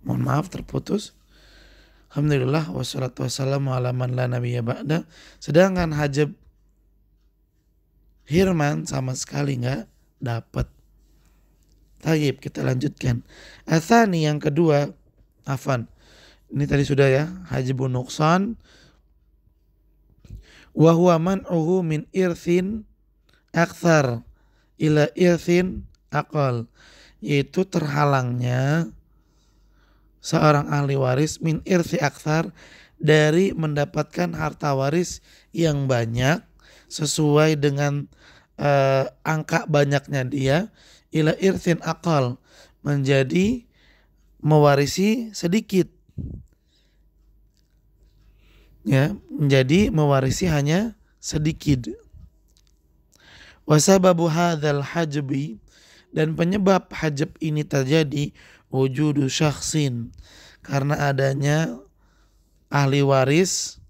Mohon maaf terputus. Alhamdulillah wassalatu wassalamu ala man la nabiyya ba'da. Sedangkan hajab hirman sama sekali nggak dapat. Tayyib, kita lanjutkan. Atsani yang kedua, afan. Ini tadi sudah ya, hajibun nuqsan wa huwa man'uhu min irthin aktsar ila irthin aqal, yaitu terhalangnya seorang ahli waris min irthi aktsar dari mendapatkan harta waris yang banyak sesuai dengan angka banyaknya dia, ila irthin aqal, menjadi mewarisi sedikit, ya, menjadi mewarisi hanya sedikit. Wasababu hadzal hajbi, dan penyebab hajab ini terjadi wujudu syakhsin, karena adanya ahli waris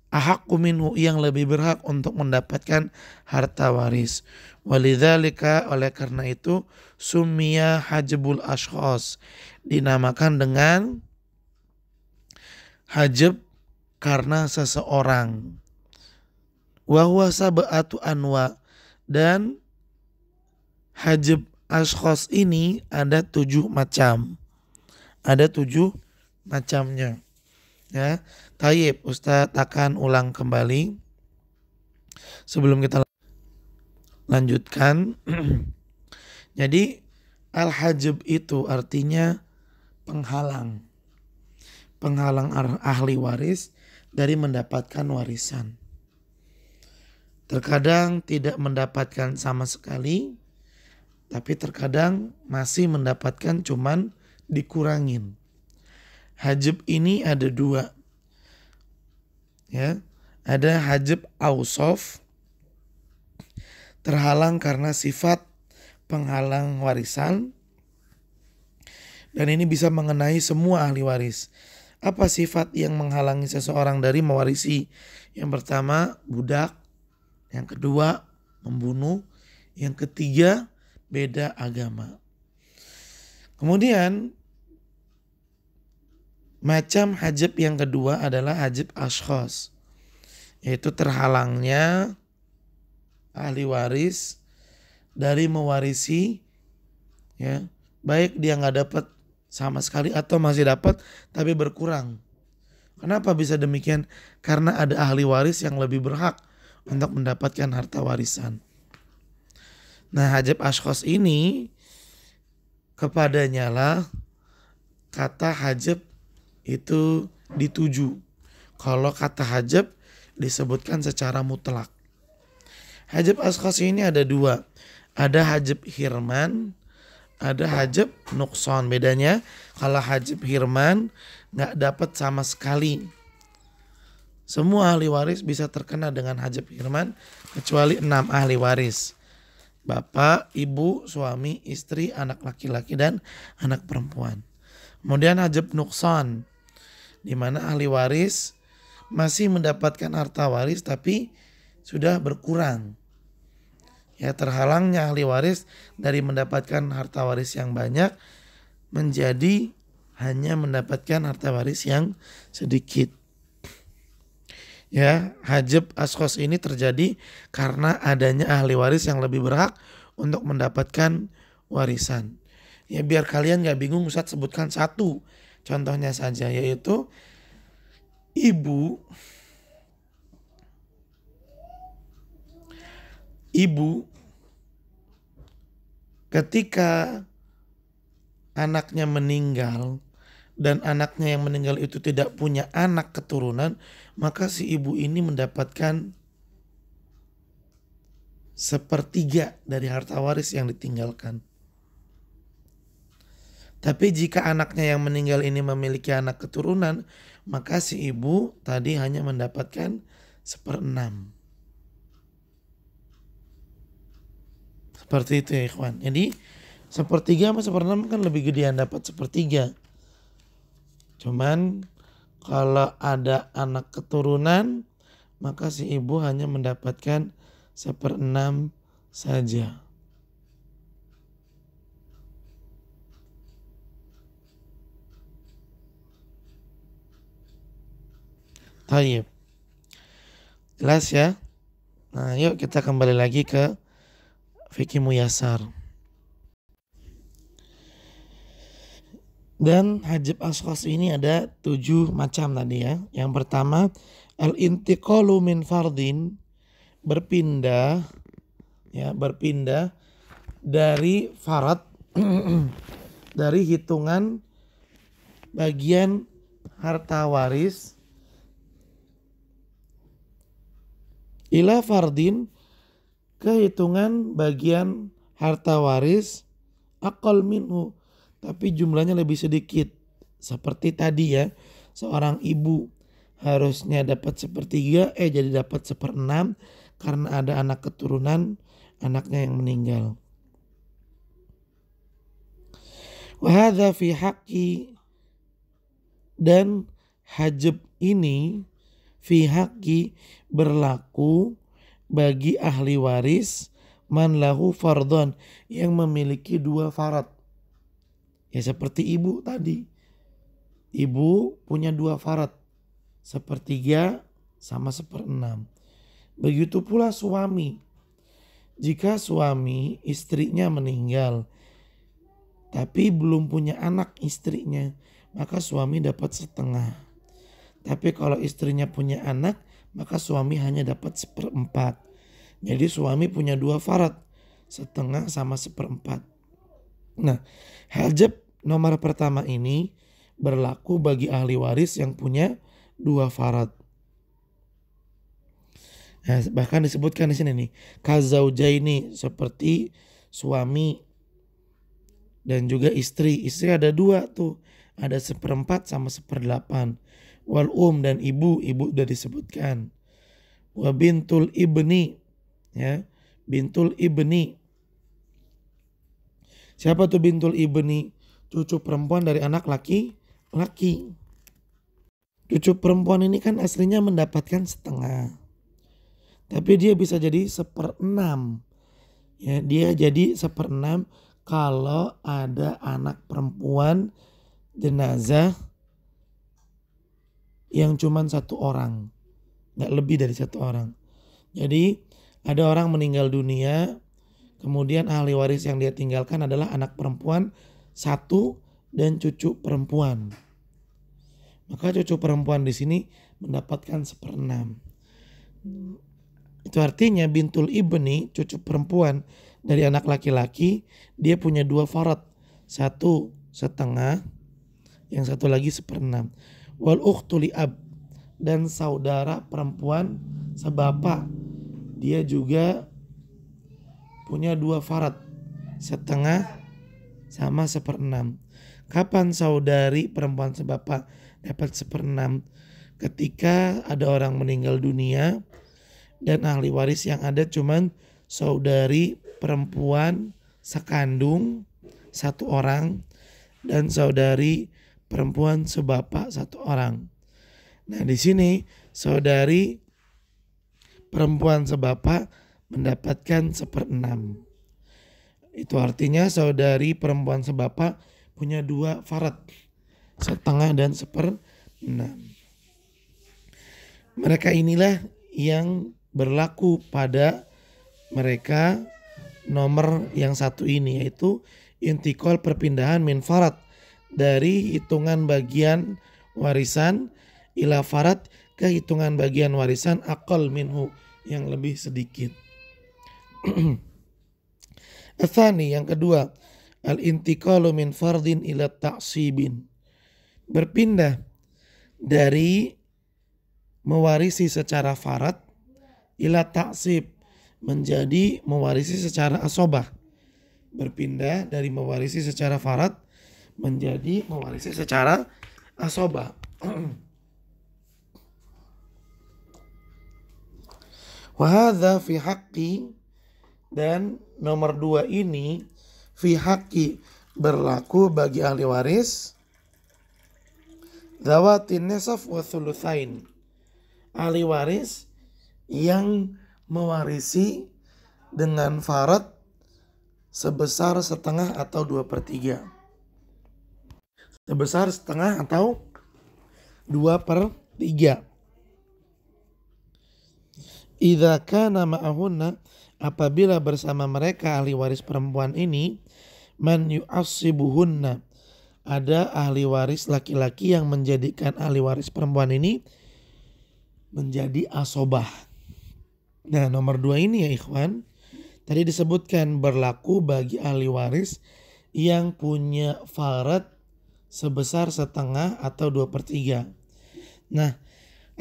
ahaqqu minhu, yang lebih berhak untuk mendapatkan harta waris. Walidzalika, oleh karena itu summiya hajbul ashkhas, dinamakan dengan hajab karena seseorang. Wa huwa sab'atu anwa, dan hajab ashkhas ini ada 7 macam. Ada 7 macamnya. Ya, tayyib, Ustadz akan ulang kembali sebelum kita lanjutkan. Jadi al-hajab itu artinya penghalang. Penghalang ahli waris dari mendapatkan warisan. Terkadang tidak mendapatkan sama sekali, tapi terkadang masih mendapatkan, cuman dikurangin. Hajab ini ada 2. Ya, ada hajab awsaf, terhalang karena sifat penghalang warisan, dan ini bisa mengenai semua ahli waris. Apa sifat yang menghalangi seseorang dari mewarisi? Yang pertama, budak. Yang kedua, membunuh. Yang ketiga, beda agama. Kemudian macam hajab yang kedua adalah hajab ashkhas, yaitu terhalangnya ahli waris dari mewarisi, ya, baik dia nggak dapat sama sekali atau masih dapat tapi berkurang. Kenapa bisa demikian? Karena ada ahli waris yang lebih berhak untuk mendapatkan harta warisan. Nah, hajab ashkhas ini kepadanya lah kata hajab itu dituju. Kalau kata hajab disebutkan secara mutlak. Hajab ashkhas ini ada 2. Ada hajab hirman, ada hajab nuqsan. Bedanya, kalau hajab hirman nggak dapat sama sekali. Semua ahli waris bisa terkena dengan hajab hirman kecuali 6 ahli waris. Bapak, ibu, suami, istri, anak laki-laki, dan anak perempuan. Kemudian hajab nuqsan, di mana ahli waris masih mendapatkan harta waris tapi sudah berkurang. Ya, terhalangnya ahli waris dari mendapatkan harta waris yang banyak menjadi hanya mendapatkan harta waris yang sedikit. Ya, hajab ashkhas ini terjadi karena adanya ahli waris yang lebih berhak untuk mendapatkan warisan. Ya, biar kalian gak bingung, Ustadz sebutkan 1 contohnya saja, yaitu ibu ketika anaknya meninggal dan anaknya yang meninggal itu tidak punya anak keturunan, maka si ibu ini mendapatkan 1/3 dari harta waris yang ditinggalkan. Tapi jika anaknya yang meninggal ini memiliki anak keturunan, maka si ibu tadi hanya mendapatkan 1/6. Seperti itu ya ikhwan. Jadi 1/3 sama 1/6 kan lebih gedean dapat 1/3. Cuman kalau ada anak keturunan, maka si ibu hanya mendapatkan 1/6 saja. Tayyib. Jelas ya? Nah, yuk kita kembali lagi ke fikih muyasar. Dan hajib ashkhas ini ada 7 macam tadi ya. Yang pertama, al-intiqalu min fardin, berpindah dari farad dari hitungan bagian harta waris ila fardin, ke hitungan bagian harta waris aqal minhu, tapi jumlahnya lebih sedikit. Seperti tadi ya, seorang ibu harusnya dapat 1/3, jadi dapat 1/6 karena ada anak keturunan anaknya yang meninggal. Wa hadza fi haqqi, dan hajab ini fi haqqi berlaku bagi ahli waris man lahu fardhon, yang memiliki 2 farad. Ya seperti ibu tadi. Ibu punya 2 farad, 1/3 sama 1/6. Begitu pula suami. Jika suami istrinya meninggal tapi belum punya anak istrinya, maka suami dapat 1/2. Tapi kalau istrinya punya anak, maka suami hanya dapat 1/4. Jadi suami punya 2 farad, 1/2 sama 1/4. Nah, hajab nomor pertama ini berlaku bagi ahli waris yang punya 2 farad. Nah, bahkan disebutkan di sini nih, kazaujaini, seperti suami dan juga istri. Istri ada 2 tuh, ada 1/4 sama 1/8. Wal dan ibu udah disebutkan. Wa bintul ibni, ya, bintul ibni. Siapa tuh bintul ibni? Cucu perempuan dari anak laki-laki. Cucu perempuan ini kan aslinya mendapatkan 1/2. Tapi dia bisa jadi 1/6. Ya, dia jadi 1/6 kalau ada anak perempuan jenazah yang cuma 1 orang, nggak lebih dari 1 orang. Jadi ada orang meninggal dunia, kemudian ahli waris yang dia tinggalkan adalah anak perempuan 1 dan cucu perempuan. Maka cucu perempuan di sini mendapatkan 1/6. Itu artinya bintul ibni, cucu perempuan dari anak laki-laki, dia punya 2 farad, 1 1/2, yang satu lagi 1/6. Wal ukhtu li ab, dan saudara perempuan sebapak, dia juga punya 2 farad, 1/2 sama 1/6. Kapan saudari perempuan sebapak dapat 1/6? Ketika ada orang meninggal dunia dan ahli waris yang ada cuman saudari perempuan sekandung 1 orang dan saudari perempuan sebapak 1 orang. Nah, di sini saudari perempuan sebapak mendapatkan 1/6. Itu artinya saudari perempuan sebapak punya 2 farad, 1/2 dan 1/6. Mereka inilah yang berlaku pada mereka nomor yang 1 ini, yaitu intikal, perpindahan min farad, dari hitungan bagian warisan ila farad, ke hitungan bagian warisan aqal minhu, yang lebih sedikit. Atsani, yang kedua, al-intiqalu min fardin ila ta'sibin, berpindah dari mewarisi secara farad ila ta'sib, menjadi mewarisi secara asobah. Berpindah dari mewarisi secara farad menjadi mewarisi secara asobah. Wa hadza fi haqqi, dan nomor 2 ini fi haqqi berlaku bagi ahli waris zawatin nisaf wa thulutsain, ahli waris yang mewarisi dengan farad sebesar 1/2 atau 2/3. Sebesar 1/2 atau 2/3. Idza kana ma'ahunna, apabila bersama mereka ahli waris perempuan ini, man yu'assibuhunna, ada ahli waris laki-laki yang menjadikan ahli waris perempuan ini menjadi asobah. Nah, nomor 2 ini ya ikhwan, tadi disebutkan berlaku bagi ahli waris yang punya farad sebesar setengah atau 2/3. Nah,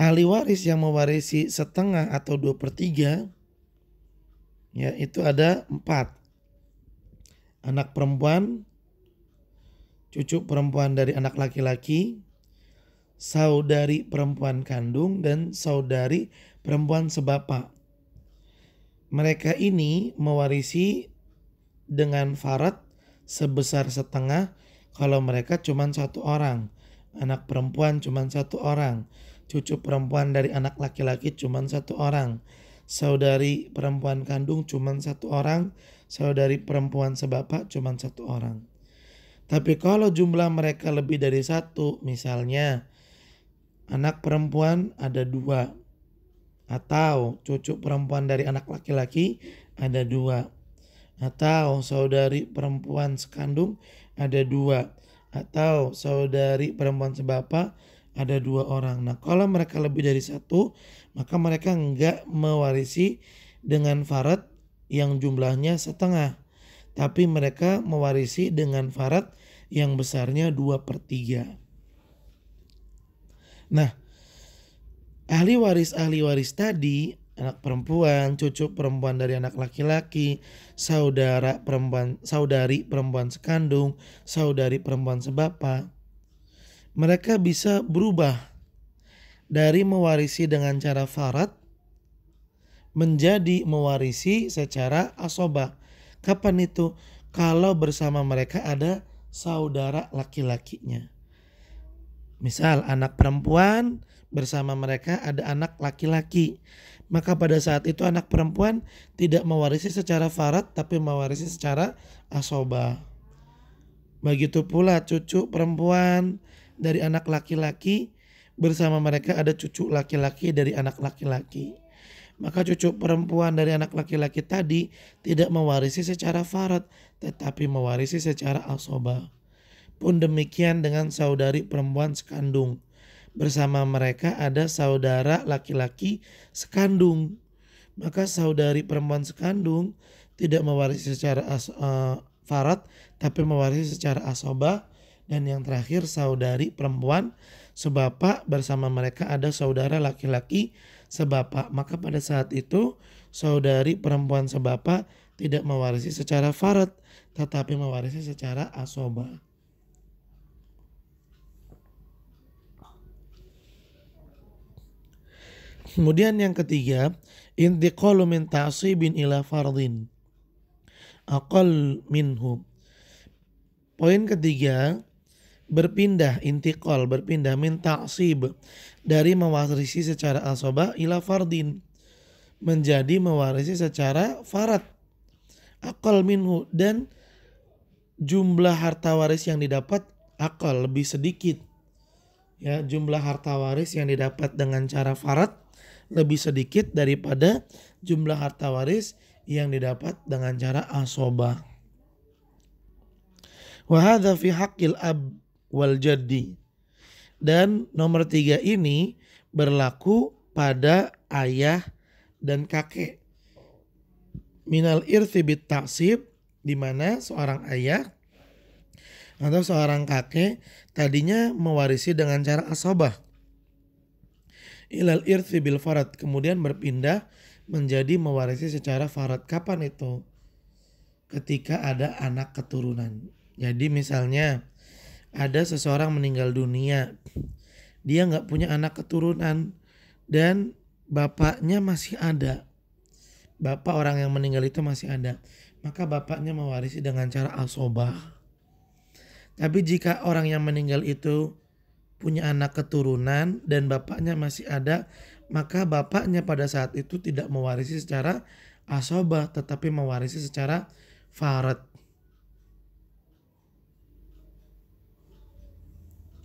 ahli waris yang mewarisi setengah atau 2/3, ya itu ada 4. Anak perempuan, cucu perempuan dari anak laki-laki, saudari perempuan kandung, dan saudari perempuan sebapak. Mereka ini mewarisi dengan farad sebesar setengah kalau mereka cuma 1 orang. Anak perempuan cuma 1 orang. Cucu perempuan dari anak laki-laki cuma 1 orang. Saudari perempuan kandung cuma 1 orang. Saudari perempuan sebapak cuma 1 orang. Tapi kalau jumlah mereka lebih dari 1, misalnya anak perempuan ada 2, atau cucu perempuan dari anak laki-laki ada 2, atau saudari perempuan sekandung ada 2, atau saudari perempuan sebapak ada 2 orang. Nah, kalau mereka lebih dari 1, maka mereka enggak mewarisi dengan farad yang jumlahnya setengah, tapi mereka mewarisi dengan farad yang besarnya 2/3. Nah, ahli waris tadi, anak perempuan, cucu perempuan dari anak laki-laki, saudari perempuan sekandung, saudari perempuan sebapak, mereka bisa berubah dari mewarisi dengan cara farad menjadi mewarisi secara asobah. Kapan itu? Kalau bersama mereka ada saudara laki-lakinya. Misal anak perempuan, bersama mereka ada anak laki-laki. Maka pada saat itu anak perempuan tidak mewarisi secara farad tapi mewarisi secara asobah. Begitu pula cucu perempuan dari anak laki-laki, bersama mereka ada cucu laki-laki dari anak laki-laki. Maka cucu perempuan dari anak laki-laki tadi tidak mewarisi secara farad tetapi mewarisi secara asobah. Pun demikian dengan saudari perempuan sekandung. Bersama mereka ada saudara laki-laki sekandung. Maka saudari perempuan sekandung tidak mewarisi secara farad tapi mewarisi secara asobah. Dan yang terakhir saudari perempuan sebapak, bersama mereka ada saudara laki-laki sebapak. Maka pada saat itu saudari perempuan sebapak tidak mewarisi secara farad tetapi mewarisi secara asobah. Kemudian yang ketiga, intiqalu min ta'sibin ila fardin aqal minhu. Poin ketiga, berpindah min ta'sib, dari mewarisi secara asobah ila fardin, menjadi mewarisi secara farad, aqal minhu, dan jumlah harta waris yang didapat aqal, lebih sedikit. Ya, jumlah harta waris yang didapat dengan cara farad lebih sedikit daripada jumlah harta waris yang didapat dengan cara asobah. Wa hadza fi haqqil ab wal jaddi. Dan nomor 3 ini berlaku pada ayah dan kakek. Minal irthi bit ta'sib, di mana seorang ayah atau seorang kakek tadinya mewarisi dengan cara asobah. Ilal irthi bil farad, kemudian berpindah menjadi mewarisi secara farad. Kapan itu? Ketika ada anak keturunan. Jadi misalnya ada seseorang meninggal dunia, dia nggak punya anak keturunan dan bapaknya masih ada. Bapak orang yang meninggal itu masih ada, maka bapaknya mewarisi dengan cara asobah. Tapi jika orang yang meninggal itu punya anak keturunan dan bapaknya masih ada, maka bapaknya pada saat itu tidak mewarisi secara asobah tetapi mewarisi secara farad.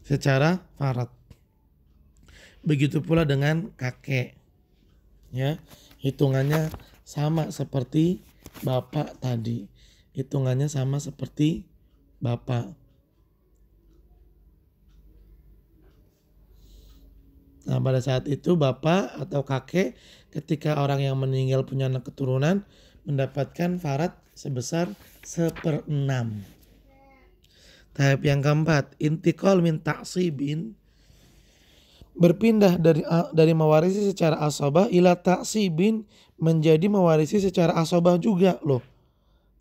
Secara farad. Begitu pula dengan kakek. Ya, hitungannya sama seperti bapak tadi. Hitungannya sama seperti bapak. Nah, pada saat itu bapak atau kakek ketika orang yang meninggal punya anak keturunan mendapatkan farad sebesar 1/6. Tahap yang keempat, intiqal min ta'sibin, berpindah dari mewarisi secara asabah ila ta'sibin, menjadi mewarisi secara asabah juga loh.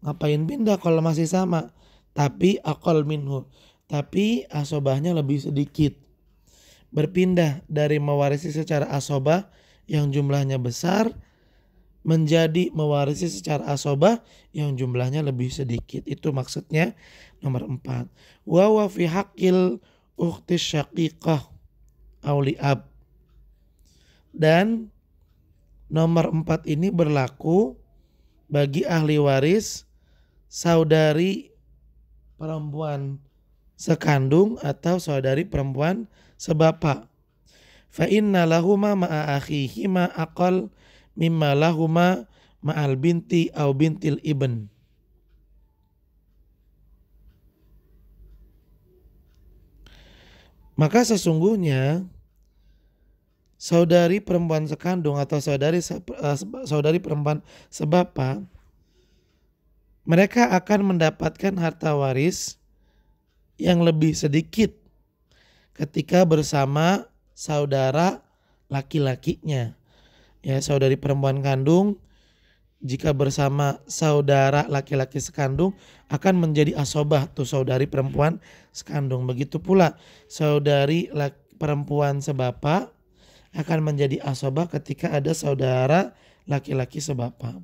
Ngapain pindah kalau masih sama? Tapi aqal minhu, tapi asabahnya lebih sedikit. Berpindah dari mewarisi secara asabah yang jumlahnya besar menjadi mewarisi secara asabah yang jumlahnya lebih sedikit. Itu maksudnya nomor 4. Wa fi haqqil ukhti syaqiqah auli ab. Dan nomor 4 ini berlaku bagi ahli waris saudari perempuan sekandung atau saudari perempuan sebapak. Fa inna lahuma ma'a akhihima aqal mimma lahuma ma'al binti au bintil ibn. Maka sesungguhnya saudari perempuan sekandung atau saudari perempuan sebapak, mereka akan mendapatkan harta waris yang lebih sedikit ketika bersama saudara laki-lakinya. Ya, saudari perempuan kandung jika bersama saudara laki-laki sekandung akan menjadi asobah tuh saudari perempuan sekandung. Begitu pula saudari perempuan sebapak akan menjadi asobah ketika ada saudara laki-laki sebapak.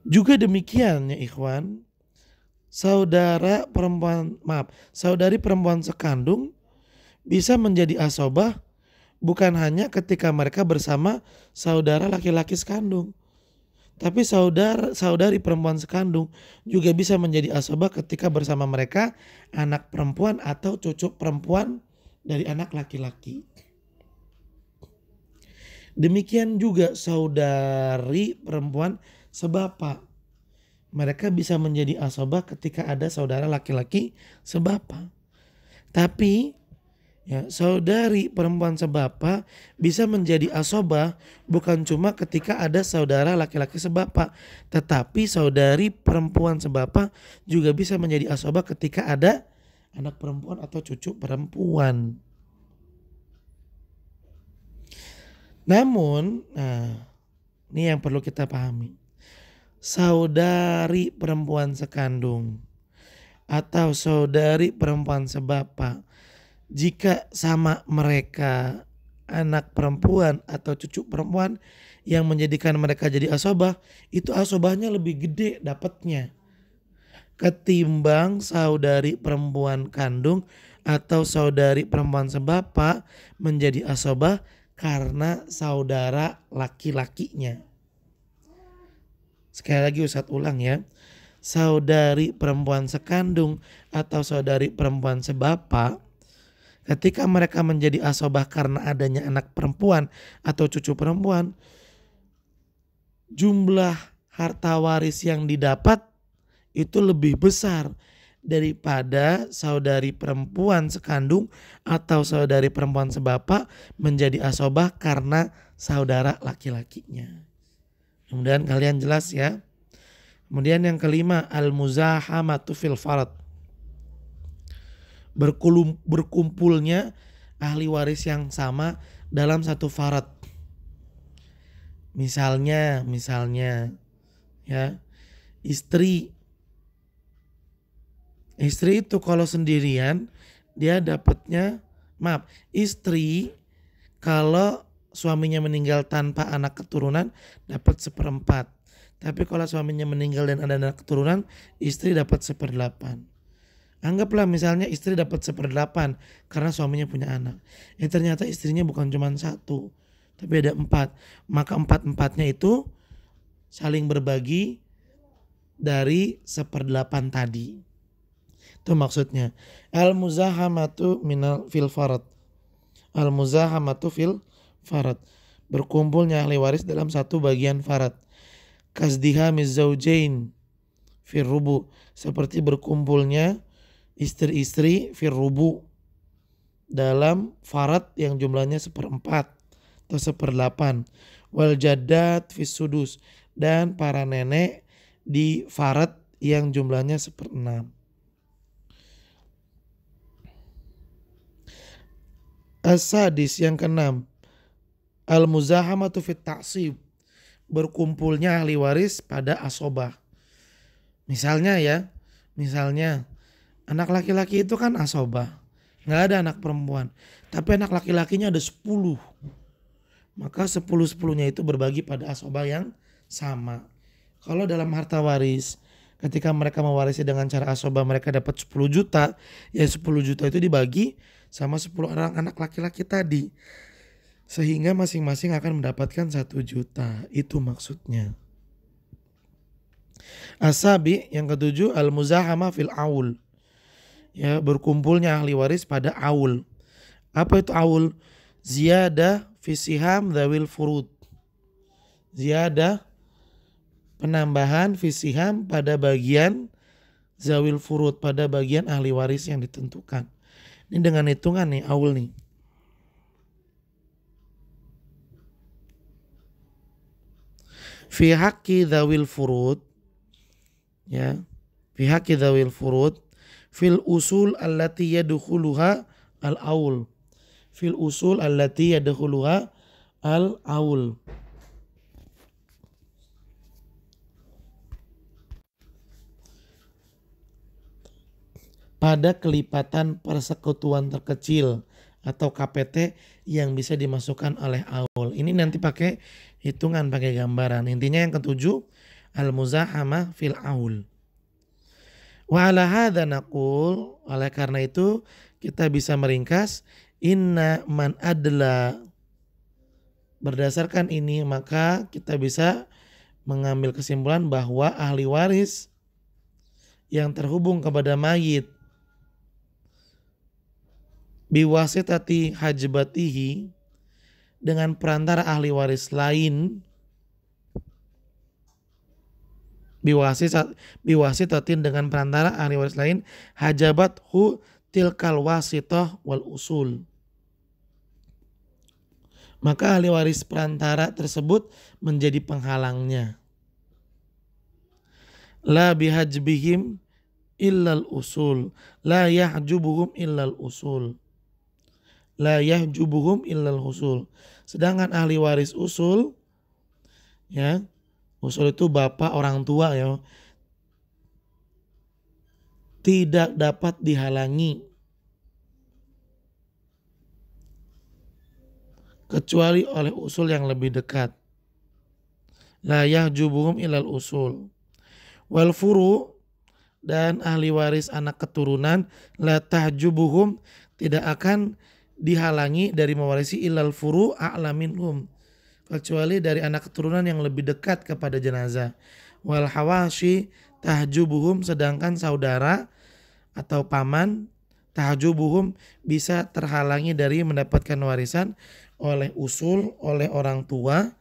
Juga demikian ya ikhwan, saudari perempuan sekandung bisa menjadi asobah bukan hanya ketika mereka bersama saudara laki-laki sekandung, tapi saudari perempuan sekandung juga bisa menjadi asobah ketika bersama mereka anak perempuan atau cucu perempuan dari anak laki-laki. Demikian juga saudari perempuan sebapak, mereka bisa menjadi asobah ketika ada saudara laki-laki sebapak. Tapi ya, saudari perempuan sebapak bisa menjadi asobah bukan cuma ketika ada saudara laki-laki sebapak, tetapi saudari perempuan sebapak juga bisa menjadi asobah ketika ada anak perempuan atau cucu perempuan. Namun, ini yang perlu kita pahami. Saudari perempuan sekandung atau saudari perempuan sebapak, jika sama mereka anak perempuan atau cucu perempuan yang menjadikan mereka jadi asobah, itu asobahnya lebih gede dapatnya ketimbang saudari perempuan kandung atau saudari perempuan sebapak menjadi asobah karena saudara laki-lakinya. Sekali lagi Ustadz ulang ya. Saudari perempuan sekandung atau saudari perempuan sebapak, ketika mereka menjadi asobah karena adanya anak perempuan atau cucu perempuan, jumlah harta waris yang didapat itu lebih besar daripada saudari perempuan sekandung atau saudari perempuan sebapak menjadi asobah karena saudara laki-lakinya. Kemudian kalian jelas ya. Kemudian yang kelima, al-muzahamatu fil farad. Berkumpulnya ahli waris yang sama dalam satu farad. Misalnya ya, istri itu kalau sendirian dia dapatnya, istri kalau suaminya meninggal tanpa anak keturunan dapat 1/4. Tapi kalau suaminya meninggal dan ada anak keturunan, istri dapat 1/8. Anggaplah misalnya istri dapat 1/8 karena suaminya punya anak. Ternyata istrinya bukan cuma 1, tapi ada 4. Maka 4/4-nya itu saling berbagi dari 1/8 tadi. Itu maksudnya. Al-muzahamatu minal fil farad. Al-muzahamatu fil farad. berkumpulnya ahli waris dalam satu bagian farad. Kasdihamiz zaujain firrubu, seperti berkumpulnya istri-istri firrubu dalam farad yang jumlahnya 1/4 atau 1/8. Wal jaddat fis sudus, dan para nenek di farad yang jumlahnya 1/6. As-sadis, yang keenam, al-muzahamatu fit ta'sib, berkumpulnya ahli waris pada asobah. Misalnya anak laki-laki itu kan asobah, nggak ada anak perempuan, tapi anak laki-lakinya ada 10. Maka 10-10-nya itu berbagi pada asobah yang sama. Kalau dalam harta waris, ketika mereka mewarisi dengan cara asobah, mereka dapat 10 juta, ya 10 juta itu dibagi sama 10 orang anak laki-laki tadi, sehingga masing-masing akan mendapatkan 1 juta. Itu maksudnya. Asabi, yang ketujuh, al-muzahama fil aul, ya, berkumpulnya ahli waris pada aul. Apa itu aul? Ziyadah fisiham dzawil furud, ziyadah, penambahan fisiham pada bagian zawil furud, pada bagian ahli waris yang ditentukan. Ini dengan hitungan nih aul nih. Fi haqqi dzawil furud, ya, fi haqqi dzawil furud fil usul allati yadkhuluha al aul, fil usul allati yadkhuluha al aul. Pada kelipatan persekutuan terkecil atau KPT yang bisa dimasukkan oleh aul. Ini nanti pakai hitungan, pakai gambaran. Intinya yang ketujuh, al-muzahamah fil aul. Wa ala hadza naqul, oleh karena itu kita bisa meringkas, inna man adla, berdasarkan ini maka kita bisa mengambil kesimpulan bahwa ahli waris yang terhubung kepada mayit biwasitati hajbatihi, dengan perantara ahli waris lain, biwasitatin, dengan perantara ahli waris lain, hajabat hu tilkal wasitah wal usul, maka ahli waris perantara tersebut menjadi penghalangnya. La bihajbihim illal usul, la yahjubuhum illal usul, la yahjubuhum illal usul. Sedangkan ahli waris usul, ya, usul itu bapak, orang tua, ya, tidak dapat dihalangi kecuali oleh usul yang lebih dekat. La yahjubuhum illal usul. Wal furu, dan ahli waris anak keturunan, la tahjubuhum, tidak akan dihalangi dari mewarisi ilal furu a'la minhum, kecuali dari anak keturunan yang lebih dekat kepada jenazah. Wal hawashi tahjubuhum, sedangkan saudara atau paman, tahjubuhum, bisa terhalangi dari mendapatkan warisan oleh usul, oleh orang tua.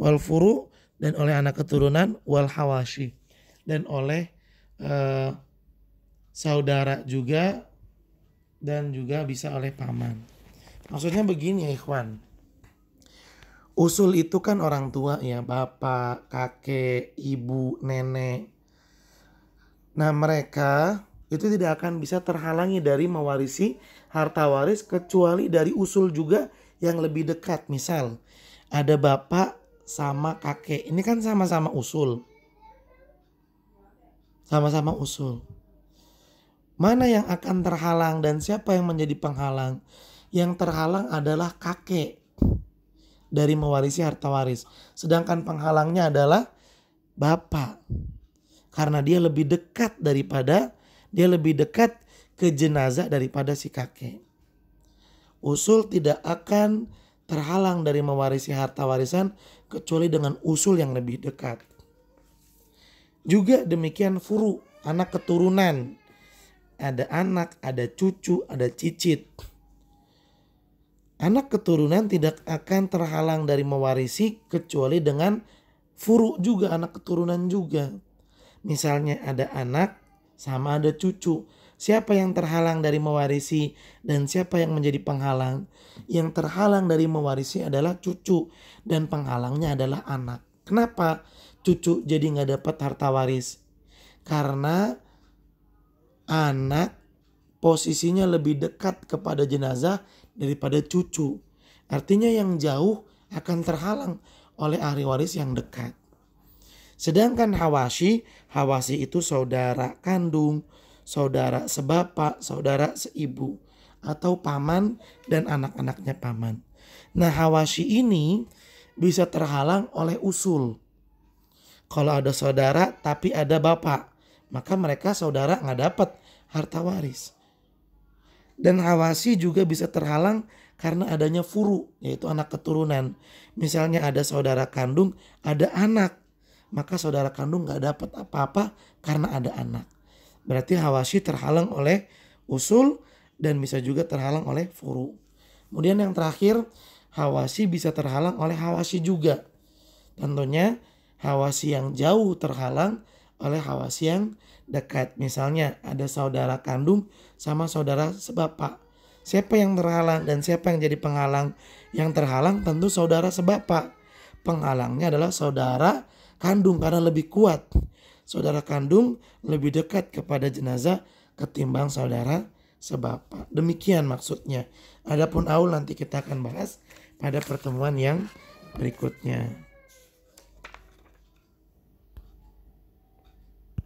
Wal furu, dan oleh anak keturunan. Wal hawashi, dan oleh saudara juga, dan juga bisa oleh paman. Maksudnya begini ya ikhwan, usul itu kan orang tua, ya, bapak, kakek, ibu, nenek. Nah mereka itu tidak akan bisa terhalangi dari mewarisi harta waris kecuali dari usul juga yang lebih dekat. Misal ada bapak sama kakek, ini kan sama-sama usul. Sama-sama usul. Mana yang akan terhalang dan siapa yang menjadi penghalang? Yang terhalang adalah kakek dari mewarisi harta waris. Sedangkan penghalangnya adalah bapak. Karena dia lebih dekat ke jenazah daripada si kakek. Usul tidak akan terhalang dari mewarisi harta warisan kecuali dengan usul yang lebih dekat. Juga demikian furu, anak keturunan. Ada anak, ada cucu, ada cicit. anak keturunan tidak akan terhalang dari mewarisi kecuali dengan furu juga, anak keturunan juga. Misalnya ada anak sama ada cucu. Siapa yang terhalang dari mewarisi dan siapa yang menjadi penghalang? Yang terhalang dari mewarisi adalah cucu dan penghalangnya adalah anak. Kenapa cucu jadi nggak dapat harta waris? Karena anak posisinya lebih dekat kepada jenazah daripada cucu. Artinya yang jauh akan terhalang oleh ahli waris yang dekat. Sedangkan Hawashi itu saudara kandung, saudara sebapak, saudara seibu, atau paman dan anak-anaknya paman. Nah, Hawashi ini bisa terhalang oleh usul. Kalau ada saudara tapi ada bapak, maka mereka saudara nggak dapat harta waris. Dan Hawashi juga bisa terhalang karena adanya furu, yaitu anak keturunan. Misalnya ada saudara kandung, ada anak, maka saudara kandung nggak dapat apa-apa karena ada anak. Berarti Hawashi terhalang oleh usul dan bisa juga terhalang oleh furu. Kemudian yang terakhir, Hawashi bisa terhalang oleh Hawashi juga. Tentunya Hawashi yang jauh terhalang oleh Hawashi yang dekat. Misalnya ada saudara kandung sama saudara sebapak. Siapa yang terhalang dan siapa yang jadi penghalang? Yang terhalang tentu saudara sebapak. Penghalangnya adalah saudara kandung karena lebih kuat. Saudara kandung lebih dekat kepada jenazah ketimbang saudara sebapak. Demikian maksudnya. Adapun aul nanti kita akan bahas pada pertemuan yang berikutnya.